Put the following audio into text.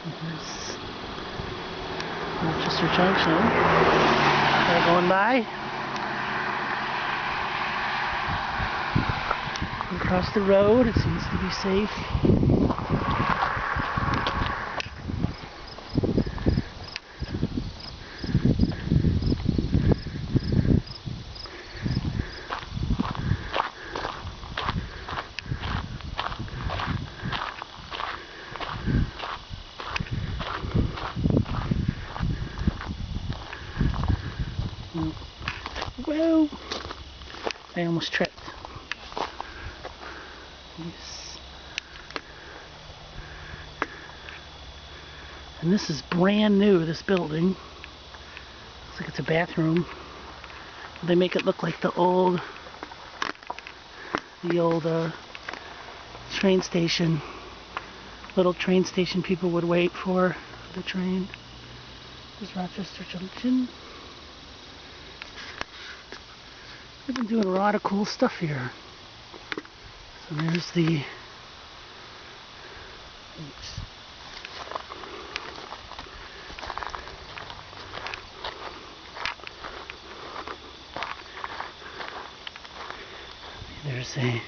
Here's Rochester Junction. They're going by. Across the road, it seems to be safe. Whoa! I almost tripped. Yes. And this is brand new, this building. Looks like it's a bathroom. They make it look like the old train station. Little train station people would wait for the train. This is Rochester Junction. They've been doing a lot of cool stuff here. So there's the... Oops. There's a